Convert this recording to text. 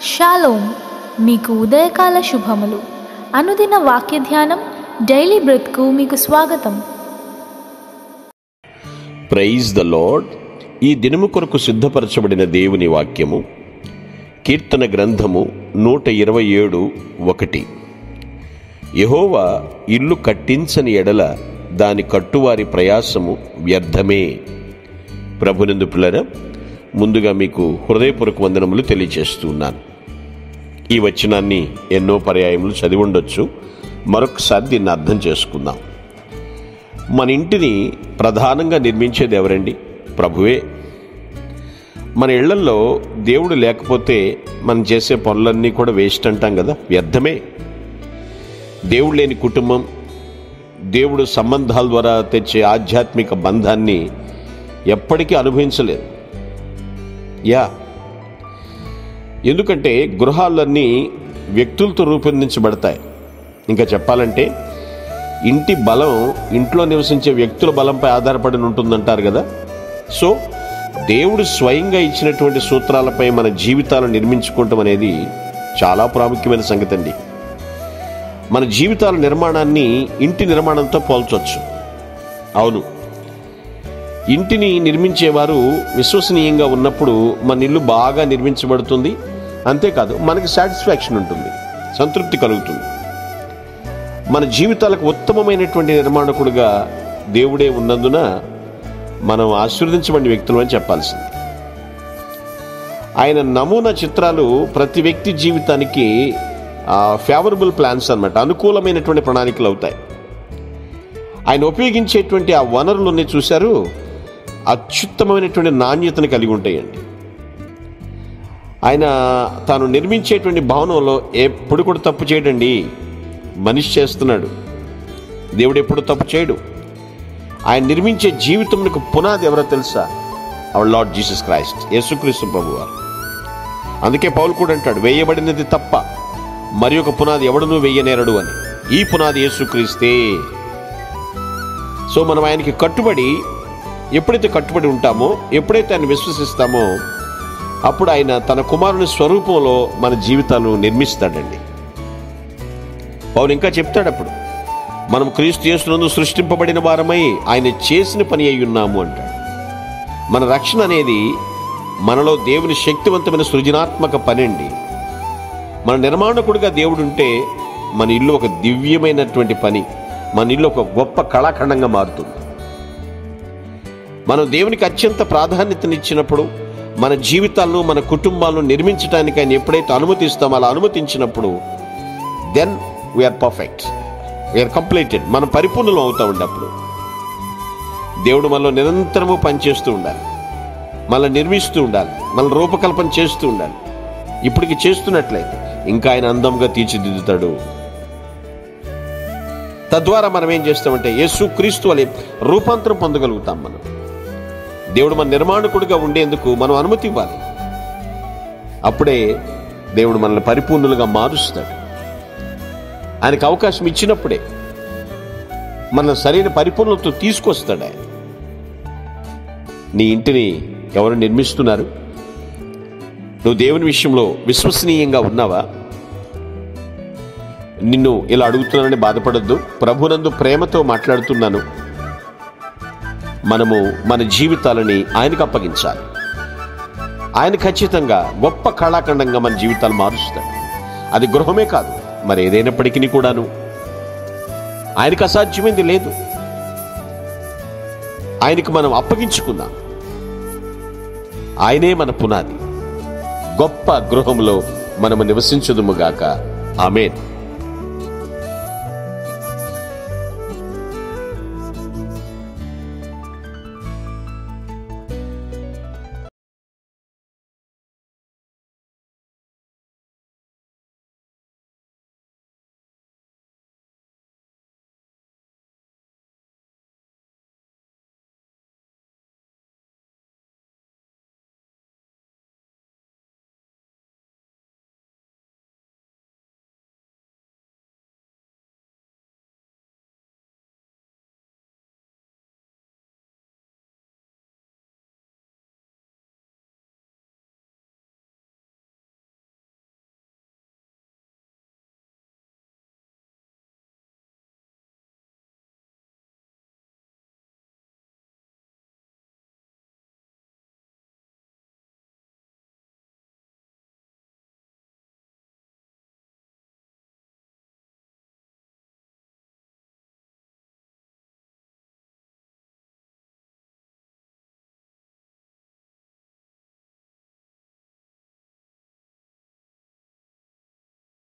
Shalom. మీకు ఉదయకాల శుభములు. అనుదిన వాక్య ధ్యానం డైలీ బ్రెత్కు మీకు స్వాగతం. Praise the Lord. ఈ దినము కొరకు సిద్ధపరచబడిన దేవుని వాక్యము కీర్తన గ్రంథము 127:1. యెహోవా ఇల్లు కట్టించని ఎడల దాని కట్టువారి ప్రయాసము వ్యర్థమే. ప్రభునందు పిల్లరా, ముందుగా మీకు హృదయపూర్వక వందనములు తెలియజేస్తున్నాను. ఈ వచనాన్ని ఎన్నో పర్యాయములు చదివి ఉండొచ్చు. మరొకసారి దీన్ని అర్థం చేసుకుందాం. మన ఇంటిని ప్రధానంగా నిర్మించేది ఎవరండి? ప్రభువే. మన ఇళ్లల్లో దేవుడు లేకపోతే మనం చేసే పనులన్నీ కూడా వేస్ట్ అంటాం కదా, వ్యర్థమే. దేవుడు లేని కుటుంబం, దేవుడు సంబంధాల ద్వారా తెచ్చే ఆధ్యాత్మిక బంధాన్ని ఎప్పటికీ అనుభవించలేదు. ఎందుకంటే గృహాలన్నీ వ్యక్తులతో రూపొందించబడతాయి. ఇంకా చెప్పాలంటే ఇంటి బలం ఇంట్లో నివసించే వ్యక్తుల బలంపై ఆధారపడి ఉంటుందంటారు కదా. సో దేవుడు స్వయంగా ఇచ్చినటువంటి సూత్రాలపై మన జీవితాలను నిర్మించుకోవటం అనేది చాలా ప్రాముఖ్యమైన సంగతి అండి. మన జీవితాల నిర్మాణాన్ని ఇంటి నిర్మాణంతో పోల్చవచ్చు. అవును, ఇంటిని నిర్మించేవారు విశ్వసనీయంగా ఉన్నప్పుడు మన ఇల్లు బాగా నిర్మించబడుతుంది. అంతేకాదు, మనకి సాటిస్ఫాక్షన్ ఉంటుంది, సంతృప్తి కలుగుతుంది. మన జీవితాలకు ఉత్తమమైనటువంటి నిర్మాణకుడుగా దేవుడే ఉన్నందున మనం ఆశీర్వదించబడిన వ్యక్తులు అని చెప్పాల్సింది. ఆయన నమూనా చిత్రాలు ప్రతి వ్యక్తి జీవితానికి ఫేవరబుల్ ప్లాన్స్ అన్నమాట, అనుకూలమైనటువంటి ప్రణాళికలు అవుతాయి. ఆయన ఉపయోగించేటువంటి ఆ వనరులన్నీ చూశారు, అత్యుత్తమమైనటువంటి నాణ్యతను కలిగి ఉంటాయండి. ఆయన తాను నిర్మించేటువంటి భవనంలో ఎప్పుడు కూడా తప్పు చేయడండి. మనిషి చేస్తున్నాడు, దేవుడు ఎప్పుడు తప్పు చేయడు. ఆయన నిర్మించే జీవితంకు పునాది ఎవరో తెలుసా? అవర్ లార్డ్ జీసస్ క్రైస్ట్, యేసుక్రీస్తు ప్రభువారు. అందుకే పౌలు కూడా అంటాడు, వేయబడినది తప్ప మరి ఒక పునాది ఎవడునూ వేయనేరడు అని. ఈ పునాది యేసుక్రీస్తే. సో మనం ఆయనకి కట్టుబడి, ఎప్పుడైతే కట్టుబడి ఉంటామో, ఎప్పుడైతే ఆయన విశ్వసిస్తామో, అప్పుడు ఆయన తన కుమారుని స్వరూపంలో మన జీవితాలను నిర్మిస్తాడండి. పౌలు ఇంకా చెప్తాడు, అప్పుడు మనం క్రీస్తు యేసునందు సృష్టింపబడిన వారమై ఆయన చేసిన పని అయి ఉన్నాము అంటాడు. మన రక్షణ అనేది మనలో దేవుని శక్తివంతమైన సృజనాత్మక పని అండి. మన నిర్మాణకుడిగా దేవుడు ఉంటే మన ఇల్లు ఒక దివ్యమైనటువంటి పని, మన ఇల్లు ఒక గొప్ప కళాఖండంగా మారుతుంది. మనం దేవునికి అత్యంత ప్రాధాన్యతనిచ్చినప్పుడు, మన జీవితాలను, మన కుటుంబాలను నిర్మించడానికి ఆయన ఎప్పుడైతే అనుమతిస్తామో, అలా అనుమతించినప్పుడు then we're perfect, we're completed. మనం పరిపూర్ణం అవుతూ ఉండేప్పుడు దేవుడు మనలో నిరంతరము పనిచేస్తూ ఉండాలి, మనల్ని నిర్మిస్తూ ఉండాలి, మన రూపకల్పన చేస్తూ ఉండాలి. ఇప్పటికి చేస్తున్నట్లయితే ఇంకా ఆయన అందంగా తీర్చిదిద్దుతాడు. తద్వారా మనం ఏం చేస్తామంటే యేసుక్రీస్తు వలె రూపాంతరం పొందగలుగుతాం. మనం దేవుడు మన నిర్మాణకుడిగా ఉండేందుకు మనం అనుమతి ఇవ్వాలి. అప్పుడే దేవుడు మనల్ని పరిపూర్ణులుగా మారుస్తాడు. ఆయనకు అవకాశం ఇచ్చినప్పుడే మన సరైన పరిపూర్ణతతో తీసుకొస్తాడు ఆయన. నీ ఇంటిని ఎవరు నిర్మిస్తున్నారు? నువ్వు దేవుని విషయంలో విశ్వసనీయంగా ఉన్నావా? నిన్ను ఇలా అడుగుతున్నానని బాధపడొద్దు. ప్రభునందు ప్రేమతో మాట్లాడుతున్నాను. మనము మన జీవితాలని ఆయనకు అప్పగించాలి. ఆయన ఖచ్చితంగా గొప్ప కళాఖండంగా మన జీవితాలు మారుస్తాడు. అది గృహమే కాదు, మరి ఏదైనప్పటికీ కూడాను ఆయనకు అసాధ్యమైంది లేదు. ఆయనకు మనం అప్పగించుకుందాం. ఆయనే మన పునాది. గొప్ప గృహంలో మనము నివసించుదుముగాక. ఆమేన్.